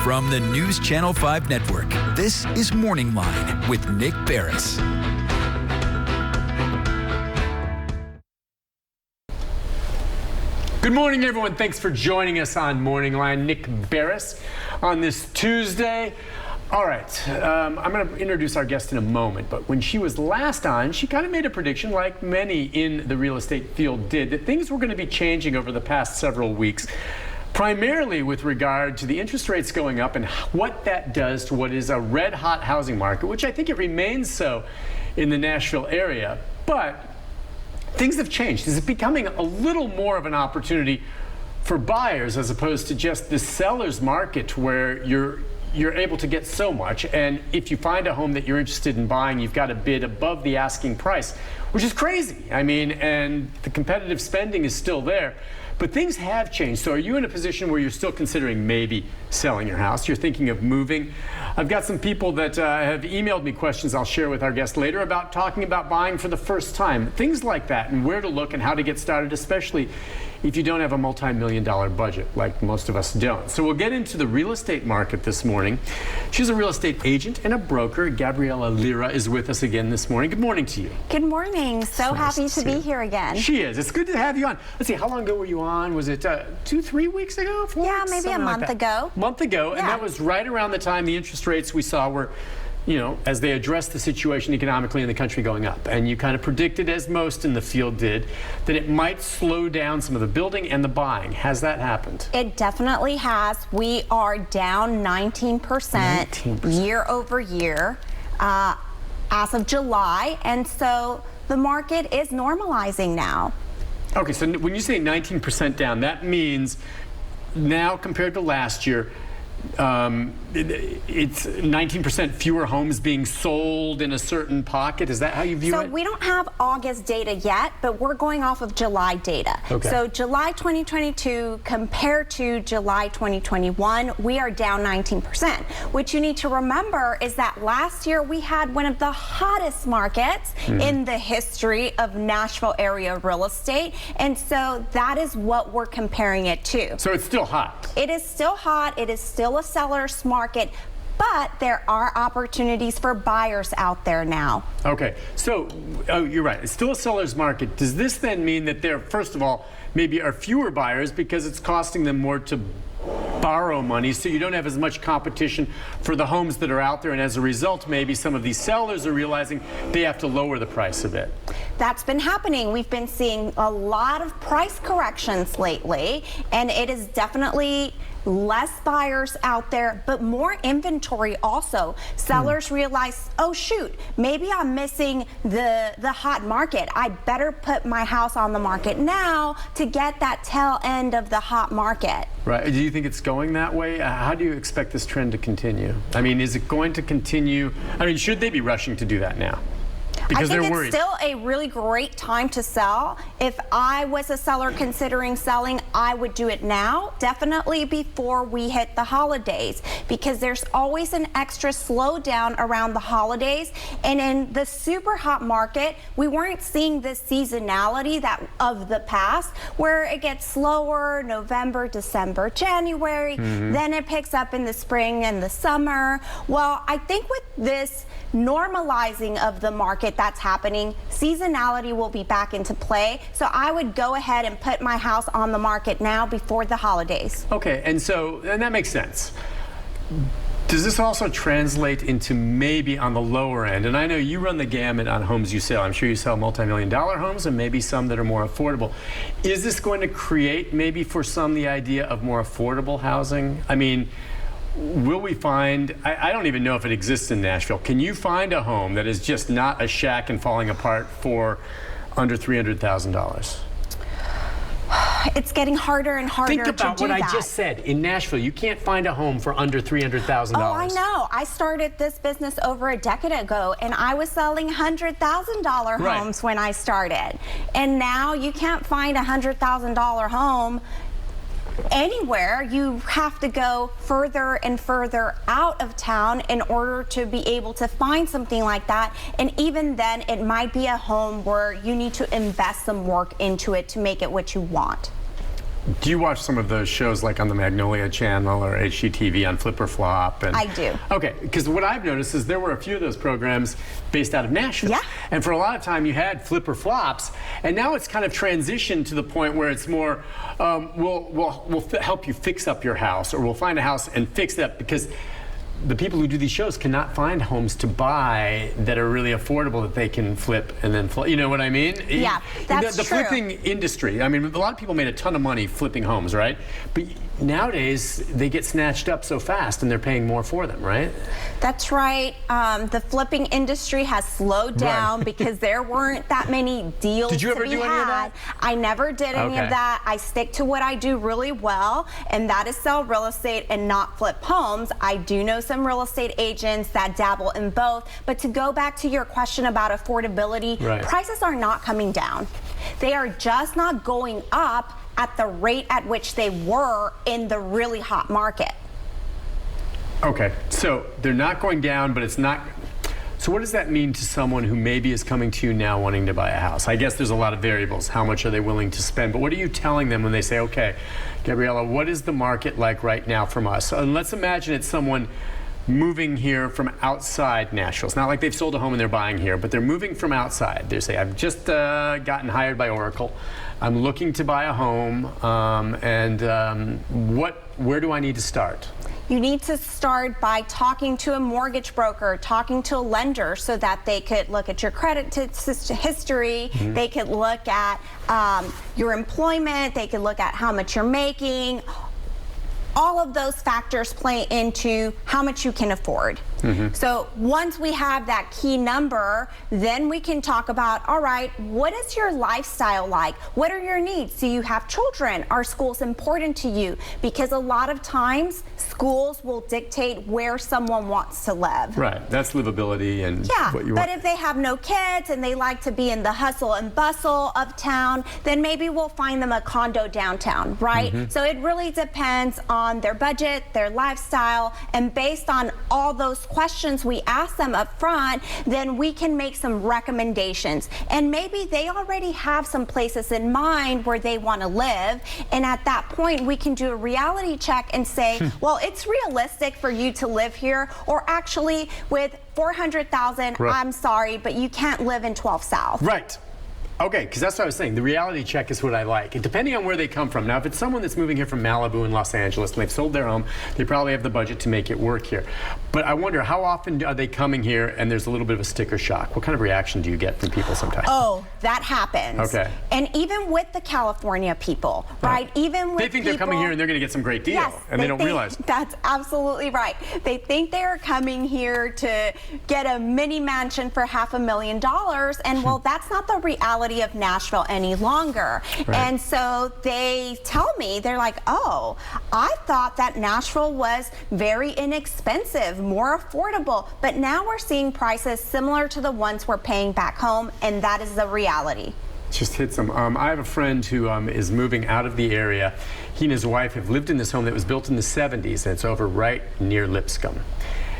From the News Channel 5 Network, this is MorningLine with Nick Beres. Good morning, everyone. Thanks for joining us on MorningLine. Nick Beres on this Tuesday. All right, I'm going to introduce our guest in a moment, but when she was last on, she kind of made a prediction, like many in the real estate field did, that things were going to be changing over the past several weeks, primarily with regard to the interest rates going up and what that does to what is a red-hot housing market, which I think it remains so in the Nashville area. But things have changed. Is it becoming a little more of an opportunity for buyers as opposed to just the seller's market where you're able to get so much, and if you find a home that you're interested in buying, you've got to bid above the asking price, which is crazy. I mean, and the competitive spending is still there, but things have changed. So are you in a position where you're still considering maybe selling your house? You're thinking of moving? I've got some people that have emailed me questions I'll share with our guest later about talking about buying for the first time, things like that, and where to look and how to get started, especially if you don't have a multi-million-dollar budget like most of us don't. So we'll get into the real estate market this morning. She's a real estate agent and a broker. Gabriela Lira is with us again this morning. Good morning to you. Good morning. So happy to be here again. She is. It's good to have you on. Let's see, how long ago were you on? Was it 2-3 weeks ago? 4 Yeah, weeks? maybe Something a month ago. Month ago, Yeah. and that was right around the time the interest rates we saw were, you know, as they addressed the situation economically in the country going up. And you kind of predicted, as most in the field did, that it might slow down some of the building and the buying. Has that happened? It definitely has. We are down 19% year over year as of July. And so the market is normalizing now. Okay, so when you say 19% down, that means now compared to last year, it's 19% fewer homes being sold in a certain pocket. Is that how you view it? So we don't have August data yet, but we're going off of July data. Okay. So July 2022 compared to July 2021, we are down 19%. What you need to remember is that last year we had one of the hottest markets in the history of Nashville area real estate. And so that is what we're comparing it to. So it's still hot. It is still hot. It is still a seller's market, but there are opportunities for buyers out there now. Okay, so you're right. It's still a seller's market. Does this then mean that there, first of all, maybe are fewer buyers because it's costing them more to borrow money, so you don't have as much competition for the homes that are out there, and as a result, maybe some of these sellers are realizing they have to lower the price a bit? That's been happening. We've been seeing a lot of price corrections lately, and it is definitely less buyers out there, but more inventory also. Sellers realize, oh shoot, maybe I'm missing the hot market. I better put my house on the market now to get that tail end of the hot market. Right. Do you think it's going that way? How do you expect this trend to continue? I mean, is it going to continue? I mean, should they be rushing to do that now? Because I think they're worried. It's still a really great time to sell. If I was a seller considering selling, I would do it now, definitely before we hit the holidays, because there's always an extra slowdown around the holidays. And in the super hot market, we weren't seeing this seasonality that of the past, where it gets slower November, December, January, then it picks up in the spring and the summer. Well, I think with this normalizing of the market that's happening, seasonality will be back into play. So I would go ahead and put my house on the market now before the holidays. Okay, and that makes sense. Does this also translate into maybe on the lower end? And I know you run the gamut on homes you sell. I'm sure you sell multi-million-dollar homes and maybe some that are more affordable. Is this going to create maybe for some the idea of more affordable housing? I mean, will we find, I don't even know if it exists in Nashville. Can you find a home that is just not a shack and falling apart for under $300,000? It's getting harder and harder to do that. Think about what I just said. In Nashville, you can't find a home for under $300,000. Oh, I know. I started this business over a decade ago, and I was selling $100,000 homes when I started. And now you can't find a $100,000 home anywhere. You have to go further and further out of town in order to be able to find something like that. And even then, it might be a home where you need to invest some work into it to make it what you want. Do you watch some of those shows like on the Magnolia Channel or HGTV on Flip or Flop? And, I do. Okay, because what I've noticed is there were a few of those programs based out of Nashville. Yeah. And for a lot of time you had Flip or Flops, and now it's kind of transitioned to the point where it's more, we'll help you fix up your house, or we'll find a house and fix it up, because the people who do these shows cannot find homes to buy that are really affordable that they can flip and then flip. You know what I mean? Yeah, that's the true. flipping industry. I mean, a lot of people made a ton of money flipping homes, right? But nowadays they get snatched up so fast, and they're paying more for them, right? That's right. The flipping industry has slowed down because there weren't that many deals. Did you ever do any of that? I never did any of that. I stick to what I do really well, and that is sell real estate and not flip homes. I do know some real estate agents that dabble in both. But to go back to your question about affordability, prices are not coming down. They are just not going up at the rate at which they were in the really hot market. Okay, so they're not going down, but it's not. So what does that mean to someone who maybe is coming to you now wanting to buy a house? I guess there's a lot of variables. How much are they willing to spend? But what are you telling them when they say, okay, Gabriela, what is the market like right now from us? And let's imagine it's someone moving here from outside Nashville. It's not like they've sold a home and they're buying here, but they're moving from outside. They say, I've just gotten hired by Oracle. I'm looking to buy a home, where do I need to start? You need to start by talking to a mortgage broker, talking to a lender, so that they could look at your credit history, they could look at your employment, they could look at how much you're making. All of those factors play into how much you can afford. So once we have that key number, then we can talk about, all right, what is your lifestyle like? What are your needs? Do you have children? Are schools important to you? Because a lot of times, schools will dictate where someone wants to live. Right, that's livability and what you want. But if they have no kids and they like to be in the hustle and bustle of town, then maybe we'll find them a condo downtown, right? So it really depends on their budget, their lifestyle, and based on all those questions we ask them up front, then we can make some recommendations. And maybe they already have some places in mind where they want to live, and at that point we can do a reality check and say, well, it's realistic for you to live here, or actually with $400,000, I'm sorry, but you can't live in 12 South. Right. Okay, because that's what I was saying. The reality check is what I like. And depending on where they come from. Now, if it's someone that's moving here from Malibu and Los Angeles and they've sold their home, they probably have the budget to make it work here. But I wonder, how often are they coming here and there's a little bit of a sticker shock? What kind of reaction do you get from people sometimes? Oh, that happens. Okay. And even with the California people, right? Even with they think they're coming here and they're going to get some great deal, and they don't realize. That's absolutely right. They think they're coming here to get a mini mansion for $500,000, and well, that's not the reality of Nashville any longer. And so they tell me, they're like, oh, I thought that Nashville was very inexpensive, more affordable, but now we're seeing prices similar to the ones we're paying back home, and that is the reality. Just hits them. I have a friend who is moving out of the area. He and his wife have lived in this home that was built in the 70s, and it's over right near Lipscomb.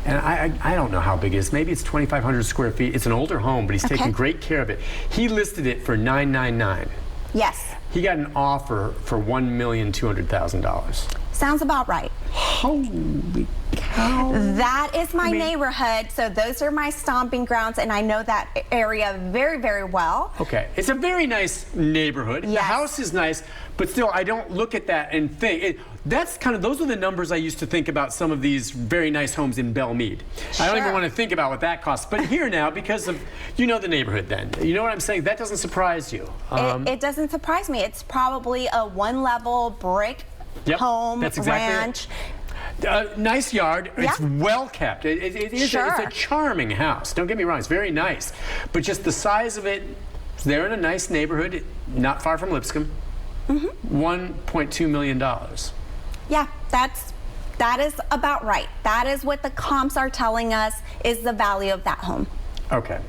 And I don't know how big it is. Maybe it's 2,500 square feet. It's an older home, but he's taking great care of it. He listed it for $999. Yes. He got an offer for $1,200,000. Sounds about right. Holy cow. That is my neighborhood, so those are my stomping grounds, and I know that area very, very well. Okay, it's a very nice neighborhood. Yes. The house is nice, but still, I don't look at that and think. That's kind of, those are the numbers I used to think about some of these very nice homes in Belmead. I don't even want to think about what that costs. But here now, because of, you know the neighborhood then. You know what I'm saying? That doesn't surprise you. It doesn't surprise me. It's probably a one-level brick home, that's exactly ranch. Nice yard. It's well kept. It is it's a charming house. Don't get me wrong. It's very nice. But just the size of it, they're in a nice neighborhood, not far from Lipscomb. $1.2 million. Yeah, that is about right. That is what the comps are telling us is the value of that home. Okay.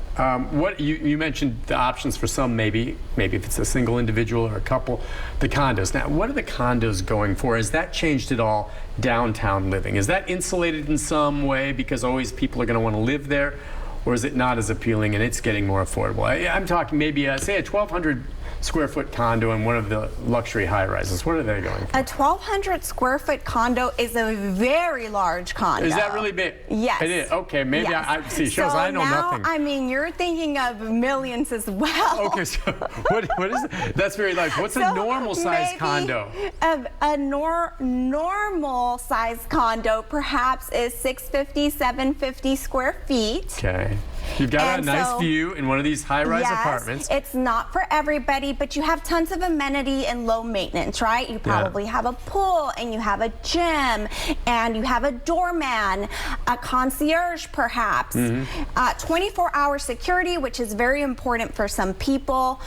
What you mentioned the options for some, maybe if it's a single individual or a couple, the condos. Now, what are the condos going for? Has that changed at all downtown living? Is that insulated in some way because always people are going to want to live there? Or is it not as appealing and it's getting more affordable? I'm talking maybe, say, a 1,200 square foot condo in one of the luxury high rises? What are they going for? A 1,200 square foot condo is a very large condo. Is that really big? Yes. It is. Okay, maybe Yes. I see. Shows so I know now, nothing. I mean, you're thinking of millions as well. Okay, so what is it? That's very large. What's a normal size condo? A normal size condo perhaps is 650, 750 square feet. Okay. You've got And a nice so- view in one of these high-rise Yes, apartments. it's not for everybody, but you have tons of amenity and low maintenance, right? You probably have a pool, and you have a gym, and you have a doorman, a concierge perhaps, 24-hour security, which is very important for some people,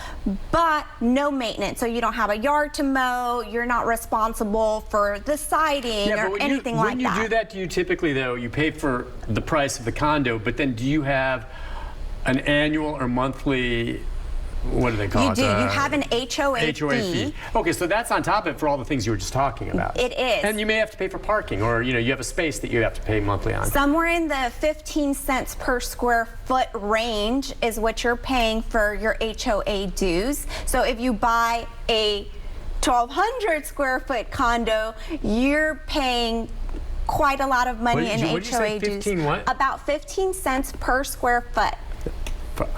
but no maintenance. So you don't have a yard to mow, you're not responsible for the siding Yeah, or but anything like when that. you do that, do you typically, though, you pay for the price of the condo, but then do you have an annual or monthly, what do they call You it? do. You have an HOA fee. Okay, so that's on top of it for all the things you were just talking about. It is. And you may have to pay for parking, or you have a space that you have to pay monthly on. Somewhere in the 15 cents per square foot range is what you're paying for your HOA dues. So if you buy a 1,200 square foot condo, you're paying quite a lot of money in What did you say, HOA dues. 15 what? About 15 cents per square foot.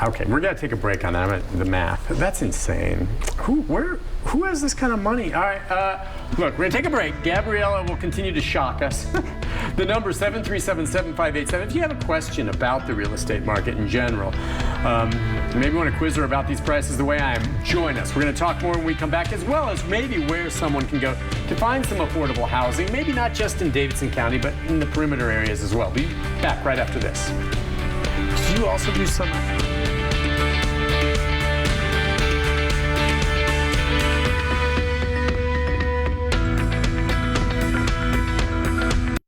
Okay, we're gonna take a break on that. The math. That's insane. Who has this kind of money? All right, look, we're gonna take a break. Gabriela will continue to shock us. The number is 737-7587. If you have a question about the real estate market in general, maybe want to quiz her about these prices the way I am, join us. We're gonna talk more when we come back, as well as maybe where someone can go to find some affordable housing, maybe not just in Davidson County, but in the perimeter areas as well. Be back right after this. Do you also do some